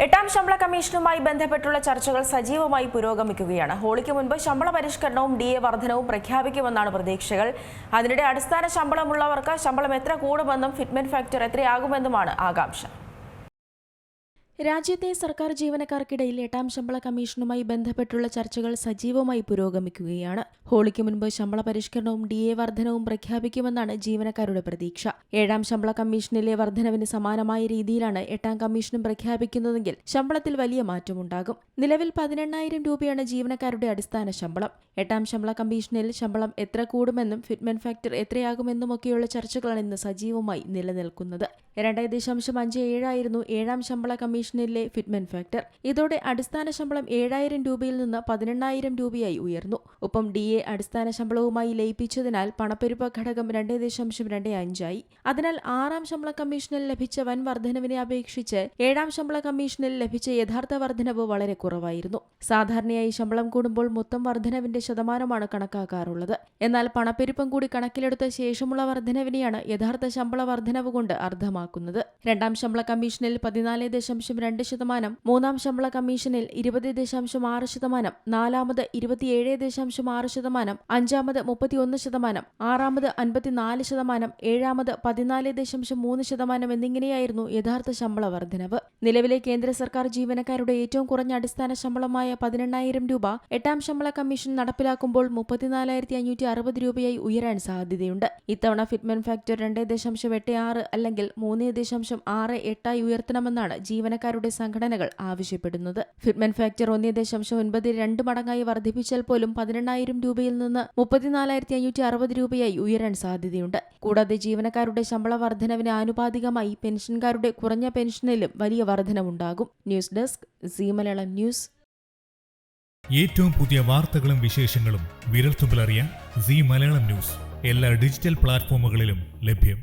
എട്ടാം ശമ്പള കമ്മീഷനുമായി ബന്ധപ്പെട്ടുള്ള ചർച്ചകൾ സജീവമായി പുരോഗമിക്കുകയാണ്. ഹോളിക്ക് മുൻപ് ശമ്പള പരിഷ്കരണവും DA വർധനവും പ്രഖ്യാപിക്കുമെന്നാണ് പ്രതീക്ഷകൾ. അതിനിടെ അടിസ്ഥാന ശമ്പളമുള്ളവർക്ക് ശമ്പളം എത്ര കൂടുമെന്നും ഫിറ്റ്മെന്റ് ഫാക്ടർ എത്രയാകുമെന്നുമാണ് ആകാംക്ഷ. രാജ്യത്തെ സർക്കാർ ജീവനക്കാർക്കിടയിൽ എട്ടാം ശമ്പള കമ്മീഷനുമായി ബന്ധപ്പെട്ടുള്ള ചർച്ചകൾ സജീവമായി പുരോഗമിക്കുകയാണ്. ഹോളിക്ക് മുൻപ് ശമ്പള പരിഷ്കരണവും DA വർധനവും പ്രഖ്യാപിക്കുമെന്നാണ് ജീവനക്കാരുടെ പ്രതീക്ഷ. ഏഴാം ശമ്പള കമ്മീഷനിലെ വർധനവിന് സമാനമായ രീതിയിലാണ് എട്ടാം കമ്മീഷനും പ്രഖ്യാപിക്കുന്നതെങ്കിൽ ശമ്പളത്തിൽ വലിയ മാറ്റമുണ്ടാകും. നിലവിൽ 18,000 രൂപയാണ് ജീവനക്കാരുടെ അടിസ്ഥാന ശമ്പളം. എട്ടാം ശമ്പള കമ്മീഷനിൽ ശമ്പളം എത്ര കൂടുമെന്നും ഫിറ്റ്മെന്റ് ഫാക്ടർ എത്രയാകുമെന്നുമൊക്കെയുള്ള ചർച്ചകളാണ് ഇന്ന് സജീവമായി നിലനിൽക്കുന്നത്. 2.57 ആയിരുന്നു ഏഴാം ശമ്പള കമ്മീഷനിലെ ഫിറ്റ്മെന്റ് ഫാക്ടർ. ഇതോടെ അടിസ്ഥാന ശമ്പളം 7,000 രൂപയിൽ നിന്ന് 18,000 രൂപയായി ഉയർന്നു. ഒപ്പം DA അടിസ്ഥാന ശമ്പളവുമായി ലയിപ്പിച്ചതിനാൽ പണപ്പെരുപ്പ ഘടകം 2.25 ആയി. അതിനാൽ ആറാം ശമ്പള കമ്മീഷനിൽ ലഭിച്ച വൻ വർധനവിനെ അപേക്ഷിച്ച് ഏഴാം ശമ്പള കമ്മീഷനിൽ ലഭിച്ച യഥാർത്ഥ വർധനവ് വളരെ കുറവായിരുന്നു. സാധാരണയായി ശമ്പളം കൂടുമ്പോൾ മൊത്തം വർധനവിന്റെ ശതമാനമാണ് കണക്കാക്കാറുള്ളത്. എന്നാൽ പണപ്പെരുപ്പം കൂടി കണക്കിലെടുത്ത ശേഷമുള്ള വർധനവിനെയാണ് യഥാർത്ഥ ശമ്പള വർധനവ് കൊണ്ട് അർത്ഥമാക്കുന്നത്. രണ്ടാം ശമ്പള കമ്മീഷനിൽ 14.2%, മൂന്നാം ശമ്പള കമ്മീഷനിൽ 20.6%, നാലാമത് 27.6%, അഞ്ചാമത് 31%, ആറാമത് 54%, ഏഴാമത് 14.3% എന്നിങ്ങനെയായിരുന്നു യഥാർത്ഥ ശമ്പള വർധനവ്. നിലവിലെ കേന്ദ്ര സർക്കാർ ജീവനക്കാരുടെ ഏറ്റവും കുറഞ്ഞ അടിസ്ഥാന ശമ്പളമായ 18,000 രൂപ എട്ടാം ശമ്പള കമ്മീഷൻ നടപ്പിലാക്കുമ്പോൾ 34,560 രൂപയായി ഉയരാൻ സാധ്യതയുണ്ട്. ഇത്തവണ ഫിറ്റ്മെന്റ് ഫാക്ടർ 2.86 അല്ലെങ്കിൽ 3.68 ഉയർത്തണമെന്നാണ് ജീവനക്കാരുടെ സംഘടനകൾ ആവശ്യപ്പെടുന്നത്. ഫിറ്റ്മെന്റ് ഫാക്ടർ 1.92 മടങ്ങായി വർദ്ധിപ്പിച്ചാൽ പോലും 18,000 രൂപയിൽ നിന്ന് 34,560 രൂപയായി ഉയരാൻ സാധ്യതയുണ്ട്. കൂടാതെ ജീവനക്കാരുടെ ശമ്പള വർധനവിന് ആനുപാതികമായി പെൻഷൻകാരുടെ കുറഞ്ഞ പെൻഷനിലും വലിയ വർധനവുണ്ടാകും. News desk Zee Malayalam news. ഏറ്റവും പുതിയ വാർത്തകളും വിശേഷങ്ങളും വിരൽത്തുമ്പിലറിയാൻ സീ മലയാളം ന്യൂസ് എല്ലാ ഡിജിറ്റൽ പ്ലാറ്റ്ഫോമുകളിലും ലഭ്യം.